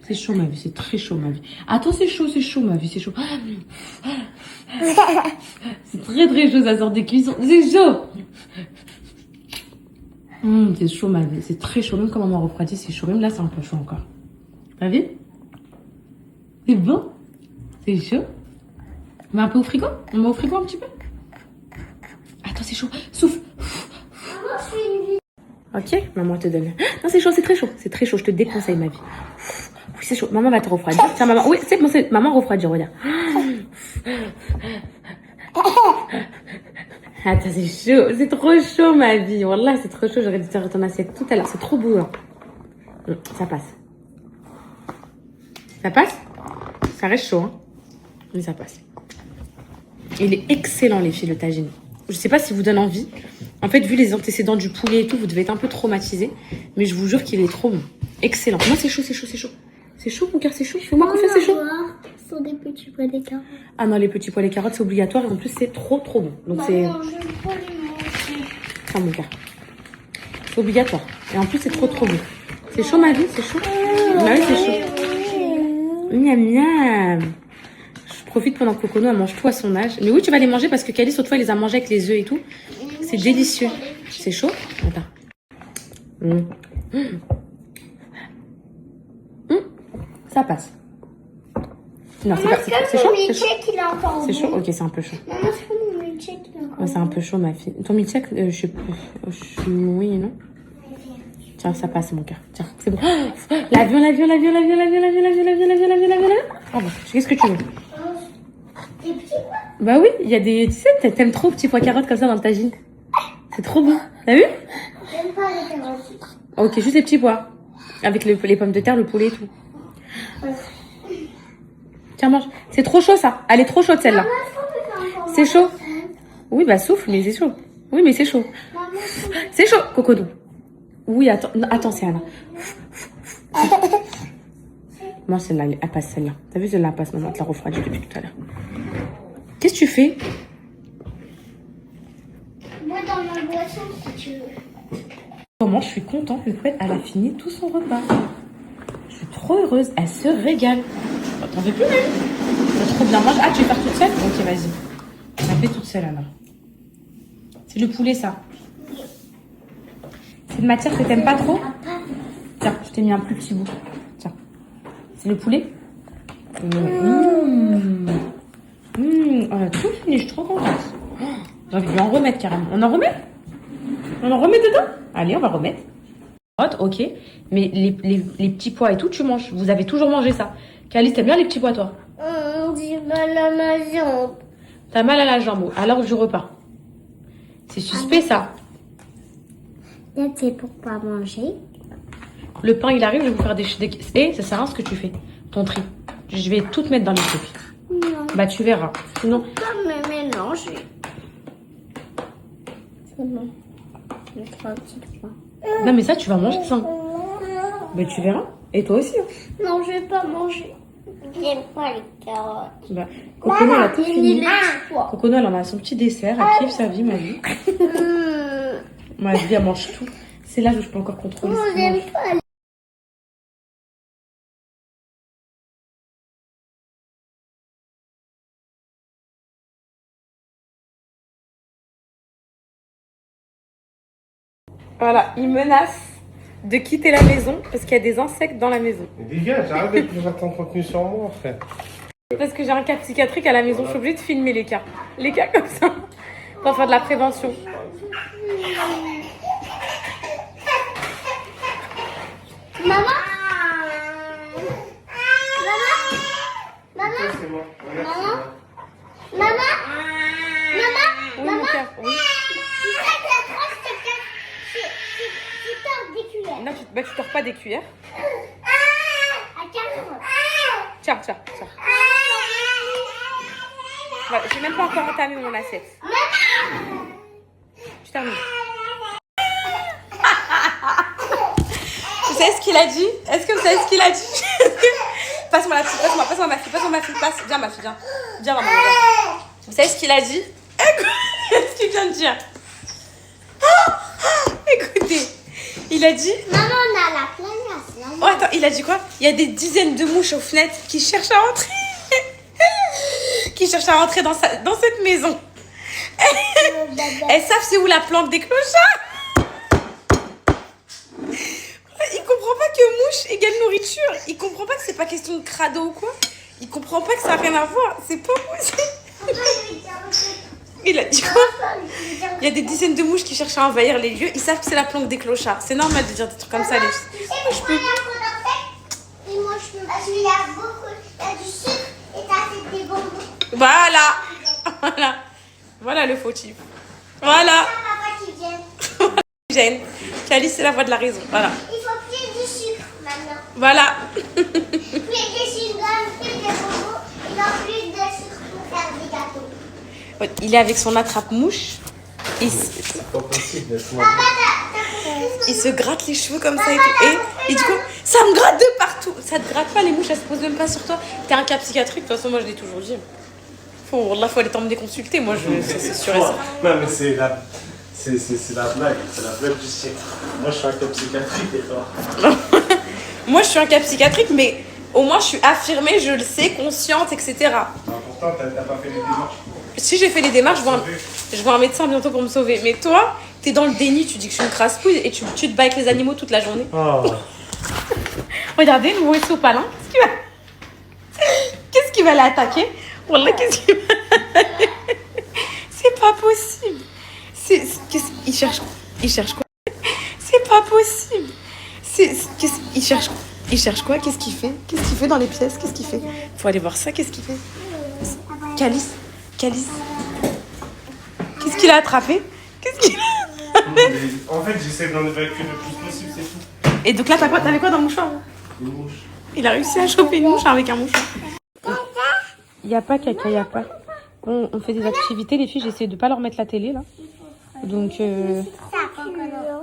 C'est chaud ma vie, c'est très chaud ma vie. Attends, c'est chaud ma vie, c'est chaud. C'est très chaud, ça sort des cuissons. C'est chaud. C'est chaud ma vie, c'est très chaud. Même quand maman refroidit, c'est chaud. Même là, c'est un peu chaud encore. T'as vu? C'est bon? C'est chaud? On met un peu au frigo? On met au frigo un petit peu? Attends, c'est chaud. Souffle. Ok, maman te donne. Non, c'est chaud, c'est très chaud. C'est très chaud, je te déconseille ma vie. Oui, c'est chaud. Maman va te refroidir. Tiens, maman. Oui, c'est bon, c'est maman refroidir, regarde. Attends, c'est chaud. C'est trop chaud, ma vie. Wallah, c'est trop chaud. J'aurais dû te faire ton assiette tout à l'heure. C'est trop beau, hein. Ça passe. Ça passe? Ça reste chaud, hein. Mais ça passe. Il est excellent, les filles, le tagine. Je sais pas si vous donne envie. En fait, vu les antécédents du poulet et tout, vous devez être un peu traumatisés. Mais je vous jure qu'il est trop bon. Excellent. Moi, c'est chaud, c'est chaud, c'est chaud. C'est chaud, mon cœur, c'est chaud. Fais-moi confiance, c'est chaud. Ce sont des petits pois des carottes. Ah non, les petits pois, les carottes, c'est obligatoire. Et en plus, c'est trop bon. Donc, c'est... Non, je veux pas les manger. Ça, mon cœur. C'est obligatoire. Et en plus, c'est trop bon. C'est chaud, ma vie, c'est chaud. Bah oui, c'est chaud. Miam, miam. Je profite pendant que Cocono, elle mange tout à son âge. Mais oui, tu vas les manger parce que Calice, autrefois, elle les a mangés avec les œufs et tout. C'est délicieux. C'est chaud? Attends. Ça passe. Non, c'est pas... C'est chaud? C'est chaud? C'est chaud? Ok, c'est un peu chaud. Maman, c'est comme mon milkshake, il est encore Ouais, c'est un peu chaud, ma fille. Ton milkshake, je sais plus. Oui, non? Tiens, ça passe, mon cœur. Tiens, c'est bon. L'avion. Ah bon, qu'est-ce que tu veux? des petits pois. Bah oui, il y a des... Tu sais, t'aimes trop petits pois carottes comme ça dans le tagine. C'est trop bon. T'as vu? J'aime pas les carottes. Ok, juste les petits pois. Avec les pommes de terre, le poulet et tout. Tiens, mange. C'est trop chaud, ça. Elle est trop chaude, celle-là. C'est chaud. Oui, bah souffle, mais c'est chaud. Oui, mais c'est chaud. C'est chaud, Cocodo. Oui, attends, c'est Anna. Moi, celle-là, elle passe, celle-là. T'as vu, celle-là, elle passe. Maman te la refroidit depuis tout à l'heure. Qu'est-ce que tu fais? Moi, dans ma boisson, si tu veux. Maman, je suis contente. Le poulet, elle a fini tout son repas. Je suis trop heureuse. Elle se régale. T'en veux plus, même? C'est trop bien. Mange. Ah, tu veux faire toute seule? Ok, vas-y. Elle fait toute seule, alors. C'est le poulet, ça. C'est une matière que t'aimes pas trop? Tiens, je t'ai mis un plus petit bout. Tiens. C'est le poulet? On a tout fini, je suis trop contente. J'ai envie de lui en remettre carrément. On en remet? On en remet dedans? Allez, on va remettre. Ok, mais les petits pois et tout, tu manges. Vous avez toujours mangé ça. Calice, t'aimes bien les petits pois, toi? J'ai mal à ma jambe. T'as mal à la jambe, alors du repas. C'est suspect, ça. Là, c'est pour pas manger. Le pain, il arrive, je vais vous faire des... Eh, ça sert à rien ce que tu fais, ton tri. Je vais tout te mettre dans les trucs. Non. Bah, tu verras. Sinon... Pas me mélanger. C'est bon. Je vais faire un petit point. Non, mais ça, tu vas manger ça. Bah, tu verras. Et toi aussi. Hein. Non, je vais pas manger. J'aime pas les carottes. Bah, Cocono, elle a tout fini. Les pois. Cocono, elle en a son petit dessert. Elle kiffe sa vie, ma vie. Ma vie, elle mange tout. C'est là où je peux encore contrôler. Non, ce qu'elle j'aime mange. pas. Voilà, il menace de quitter la maison parce qu'il y a des insectes dans la maison. Mais dégage, arrête de faire ton contenu sur moi, frère. Parce que j'ai un cas psychiatrique à la maison, je suis obligée de filmer les cas. Les cas comme ça. Pour faire de la prévention. Maman. Maman. C'est moi. Maman. Maman. Maman. Oui, mon cœur, oui. Tu sais que la trace, tu tords des cuillères. Non, tu tords pas des cuillères. À 4. Tiens. Voilà, j'ai même pas encore entamé mon assiette. Je termine. Vous savez ce qu'il a dit? Est-ce que vous savez ce qu'il a dit? Passe-moi la fille, passe-moi ma fille, passe. Viens ma fille, viens. Viens maman, viens. Vous savez ce qu'il a dit? Qu'est-ce qu'il vient de dire? Il a dit... Maman, on a la plaignance, là. Oh, attends, il a dit quoi? Il y a des dizaines de mouches aux fenêtres qui cherchent à rentrer. Qui cherchent à rentrer dans cette maison. Elles savent c'est où la planque des clochards. Il comprend pas que mouche égale nourriture. Il comprend pas que c'est pas question de crado ou quoi. Il comprend pas que ça a rien à voir. C'est pas possible. Il a dit quoi? Il y a des dizaines de mouches qui cherchent à envahir les lieux. Ils savent que c'est la planque des clochards. C'est normal de dire des trucs comme ça, les filles. Je peux. Et moi, je peux. Parce qu'il y a beaucoup. Il y a du sucre et t'as fait des bonbons. Voilà. Voilà. Voilà le fautif. Voilà. C'est papa qui vient. Gêne. Calice, c'est la voix de la raison. Voilà. Il faut plus du sucre maintenant. Voilà. Plus de chewing-gum, plus de bonbons. Et non plus de sucre pour faire des gâteaux. Ouais, il est avec son attrape-mouche. C'est pas possible, laisse-moi. Il se gratte les cheveux comme ça et tout. Et il dit quoi? Ça me gratte de partout. Ça te gratte pas, les mouches, elles se posent même pas sur toi. T'es un cas psychiatrique, de toute façon, moi je l'ai toujours dit. Faut aller t'emmener consulter, moi c'est sûr et certain. Non, mais c'est la blague. C'est la blague du siècle. Moi, je suis un cas psychiatrique et toi. Moi je suis un cas psychiatrique, mais au moins je suis affirmée, je le sais, consciente, etc. Pourtant, t'as pas fait les démarches. Si j'ai fait les démarches, je vois un médecin bientôt pour me sauver. Mais toi, t'es dans le déni, tu dis que je suis une crasse-pouille et tu te bats avec les animaux toute la journée. Oh. Regardez, le nouveau sopalin. Qu'est-ce qui va l'attaquer? Wallah, qu'est-ce qui va... C'est pas possible. Il cherche quoi? C'est pas possible. Il cherche quoi? Qu'est-ce qu'il fait? Qu'est-ce qu'il fait dans les pièces? Qu'est-ce qu'il fait? Faut aller voir ça, qu'est-ce qu'il fait? Calice. Qu'est-ce qu'il a attrapé? En fait, j'essaie d'en évacuer le plus possible, c'est tout. Et donc là, t'avais quoi dans le mouchoir? Une mouche. Il a réussi à choper une mouche avec un mouchoir. Il n'y a pas caca, il n'y a pas. On fait des activités, les filles, j'essaie de pas leur mettre la télé là. Donc,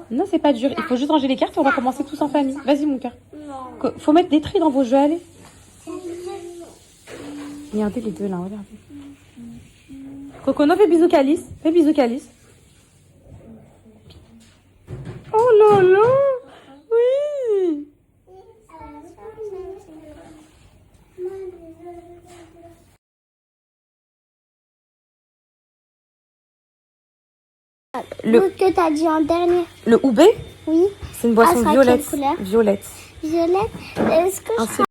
non, c'est pas dur. Il faut juste ranger les cartes et on va commencer tous en famille. Vas-y, mon cœur. Faut mettre des tris dans vos jeux, allez. Regardez les deux là, regardez. Cocono, fais bisous Calice. Fais bisous Calice. Oh là là. Oui. Le que t'as dit en dernier. Le Oubé, Oui. c'est une boisson sera violette. quelle couleur? Violette. Violette. Est-ce que Un je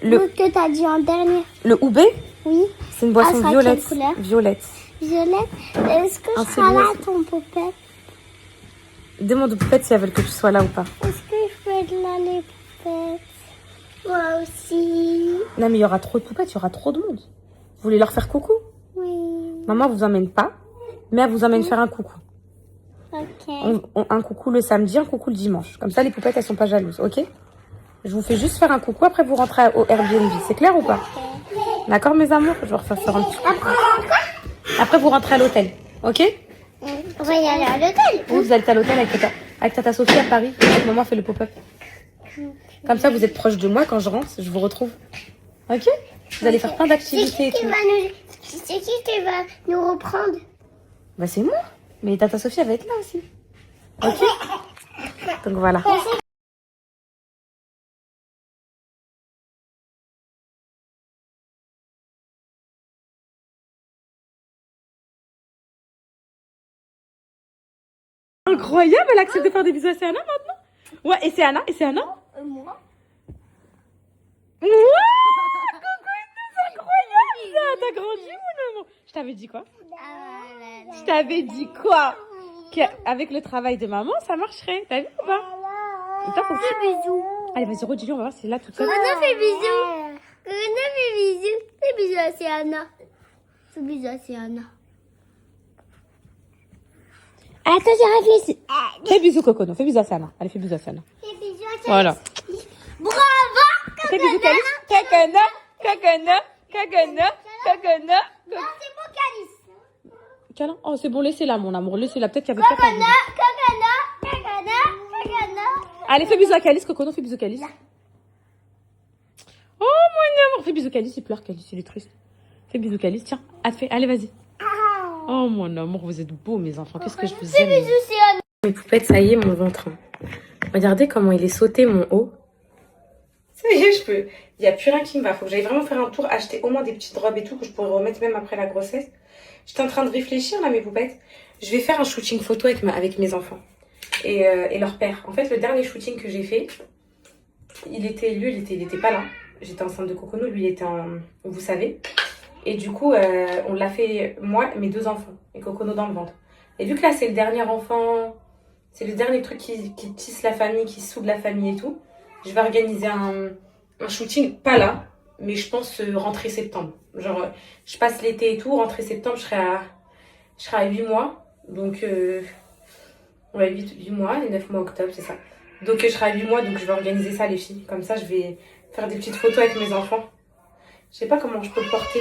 Le que t'as dit en dernier. Le Oubé, Oui. c'est une boisson sera violette. quelle couleur? Violette. Violette. Est-ce que Un je serai là, cellule. ton poupette? Demande aux poupettes si elles veulent que tu sois là ou pas. Est-ce que je peux être là, les poupettes? Moi aussi. Non, mais il y aura trop de poupettes, il y aura trop de monde. Vous voulez leur faire coucou? Oui. Maman vous emmène pas, mais elle vous emmène faire un coucou. Ok. Un coucou le samedi, un coucou le dimanche. Comme ça, les poupettes, elles sont pas jalouses, ok? Je vous fais juste faire un coucou, après vous rentrez au Airbnb. C'est clair ou pas? D'accord, mes amours? Je vais refaire faire un petit coucou. Après, vous rentrez à l'hôtel, ok? On va y aller à l'hôtel. Vous allez à l'hôtel avec tata Sophie à Paris. Maman fait le pop-up. Comme ça, vous êtes proche de moi quand je rentre, je vous retrouve. Ok? Vous allez faire plein d'activités et tout. C'est qui va nous reprendre? Bah, c'est moi. Mais tata Sophie, elle va être là aussi. Ok? Donc voilà. Incroyable, elle accepte de faire des bisous à Anna maintenant. Ouais, et c'est Anna? Moi. Ouais, coucou, c'est incroyable ça. T'as grandi mon amour. Je t'avais dit quoi? Je t'avais dit quoi? Qu'avec le travail de maman, ça marcherait. T'as vu ou pas? Et toi, faut que tu... Bisous. Allez, vas-y, redis-lui, on va voir si c'est là toute seule. Cocono fait bisous. Cocono fait bisous. Fais bisous à Siana. Fais bisous à Siana. Attends, j'ai réfléchi. Fais bisous, Cocono. Fais bisous à Sana. Allez, fais bisous à Sana. Fais bisous à Siana. Voilà. Bravo. Fais bisous, Calice. Cocono. Non, c'est mon calice. Câlin. Oh, c'est bon, laissez-la, mon amour. Laissez-la. Peut-être qu'elle veut faire ta bisou. Cocono. Allez, fais bisous à Calice, Cocono. Fais bisous à Calice. Oh, mon amour. Fais bisous à Calice. Il pleure, Calice. Il est triste. Fais bisous, Calice. Tiens. Allez, vas-y. Oh mon amour, vous êtes beaux mes enfants. Qu'est-ce que je vous aime. Mes poupettes, ça y est, mon ventre. Regardez comment il est sauté, mon haut. Ça y est, je peux. Il n'y a plus rien qui me va. Faut que j'aille vraiment faire un tour, acheter au moins des petites robes et tout que je pourrais remettre même après la grossesse. J'étais en train de réfléchir, là, mes poupettes. Je vais faire un shooting photo avec mes enfants et leur père. En fait, le dernier shooting que j'ai fait, il était pas là. J'étais enceinte de Cocono, lui, il était en... Vous savez. Et du coup, on l'a fait, moi, mes 2 enfants. Et Cocono dans le ventre. Et vu que là, c'est le dernier enfant... C'est le dernier truc qui tisse la famille, qui soude la famille et tout. Je vais organiser un shooting, pas là, mais je pense rentrée septembre. Genre, je passe l'été et tout, rentrée septembre, je serai à 8 mois. Donc, ouais, 8 mois, les 9 mois octobre, c'est ça. Donc, je serai à 8 mois, donc je vais organiser ça, les filles. Comme ça, je vais faire des petites photos avec mes enfants. Je sais pas comment je peux le porter.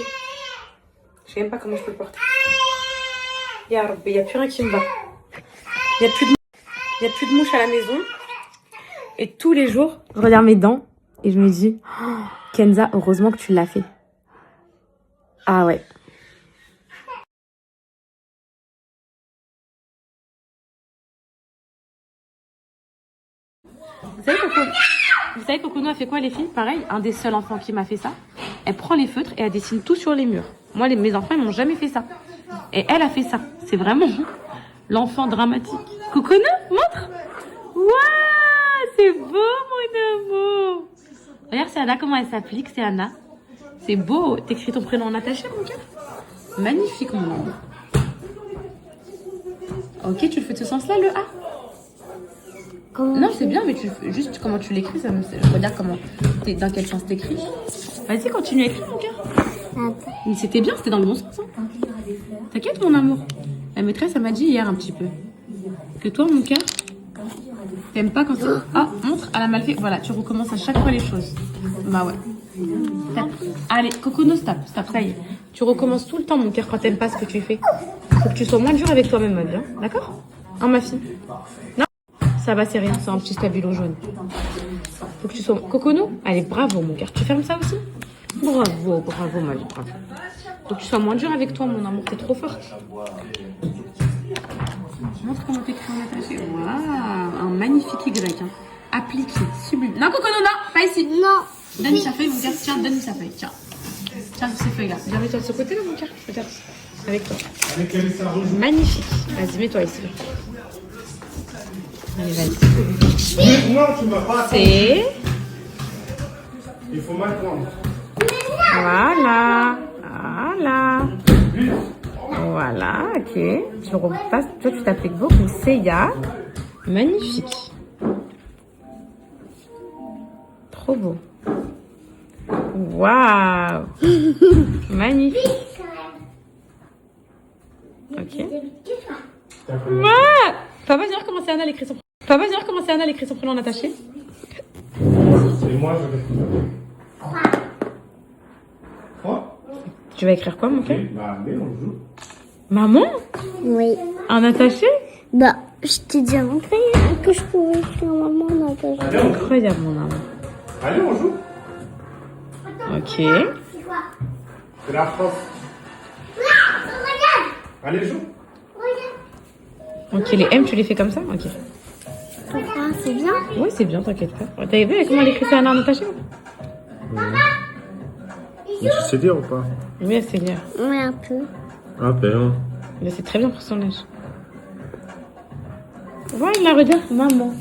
Je sais même pas comment je peux le porter. Il y a plus rien qui me va. Il y a plus de mouches à la maison. Et tous les jours, je regarde mes dents et je me dis, oh, Kenza, heureusement que tu l'as fait. Ah ouais. Vous savez, Cocono a fait quoi, les filles? Pareil, un des seuls enfants qui m'a fait ça. Elle prend les feutres et elle dessine tout sur les murs. Moi, mes enfants, ils m'ont jamais fait ça. Et elle a fait ça. C'est vraiment l'enfant dramatique. Cocono, montre. Waouh, c'est beau, mon amour. Regarde, c'est Anna, comment elle s'applique, c'est Anna. C'est beau. T'écris ton prénom en attaché, mon cœur. Magnifique, mon amour. Ok, tu le fais de ce sens-là, le A? Non, c'est bien, mais juste comment tu l'écris, je regarde dans quel sens t'écris. Vas-y, continue à écrire, mon cœur. Mais c'était bien, c'était dans le bon sens. Hein. T'inquiète, mon amour. La maîtresse, elle m'a dit hier un petit peu que toi, mon cœur, t'aimes pas quand c'est... Ah, montre, elle a mal fait. Voilà, tu recommences à chaque fois les choses. Bah ouais. Stop. Allez, Cocono, stop, ça y est. Tu recommences tout le temps, mon cœur, quand t'aimes pas ce que tu fais. Faut que tu sois moins dur avec toi-même, ma vie. Hein. D'accord? Hein, ma fille? Non? Ça va, c'est rien, c'est un petit stabilo jaune. Faut que tu sois... Cocono? Allez, bravo, mon cœur. Tu fermes ça aussi? Bravo, ma vie, bravo. Faut que tu sois moins dur avec toi, mon amour. T'es trop forte. Montre comment t'écris en attaché. Waouh, un magnifique Y. Hein. Appliqué, sublime. Non, Cocono, non, pas ici. Non. Donne-lui sa feuille, mon cœur. Tiens, donne-lui sa feuille. Tiens. Tiens, ces feuilles-là. Viens, mets-toi de ce côté-là, mon cœur. Regarde. Avec toi. Magnifique. Vas-y, mets-toi ici. Allez, vas-y. Non, tu m'as pas. C'est... Il faut m'attendre. Voilà. Voilà. Voilà, ok. Tu repasses. Toi, tu t'appliques beaucoup. Seiya. Magnifique. Trop beau. Waouh. Magnifique. Ok. Ah, Papa, viens recommencer Anna l'écrit son... Papa, viens recommencer Anna l'écrit son prénom en attaché. Et moi, je vais. Quoi? Tu vas écrire quoi, mon cœur? Bah, mais on joue. Maman? Oui. En attaché? Bah, je t'ai déjà montré que je pouvais écrire maman en attaché. Allez, on joue. Incroyable, mon amour. Allez, on joue. Ok. C'est la France. Allez, joue. Ok, les M, tu les fais comme ça? Ok. Pourquoi? C'est bien. Oui, c'est bien, t'inquiète pas. T'avais vu comment elle écrit Anna en attaché? Mais tu sais lire ou pas? Oui, elle sait lire. Oui, un peu. Ah, ben. Mais c'est très bien pour son âge. Voilà, regarde, maman.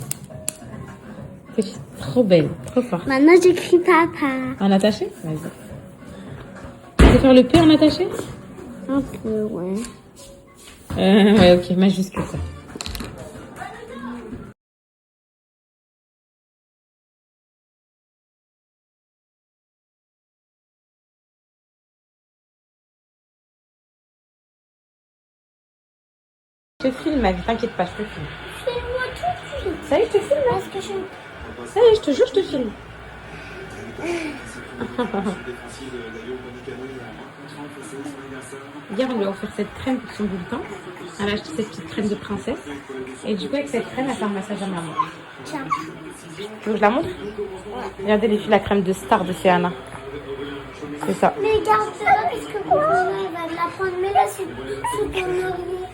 C'est trop belle, trop forte. Maintenant, j'écris papa. En attaché? Vas-y. Tu sais faire le P en attaché? Un peu, ouais. Ouais, ok, majuscule ça. Je te filme, ma vie, t'inquiète pas, je te filme. Fais-moi tout de suite. Ça y est, je te filme là. Parce que je... Ça y est, je te jure, je te filme. Hier, on lui a offert cette crème pour son bulletin. Elle a acheté cette petite crème de princesse. Et du coup, avec cette crème, elle fait un massage à maman. Tiens. Tu veux que je la montre? Regardez les filles, la crème de star de Céana. C'est ça. Mais garde-la parce que Coco, elle va la prendre. Mais là, c'est ton oreiller.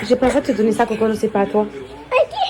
J'ai pas le droit de te donner ça, Coco, c'est pas à toi. Ok.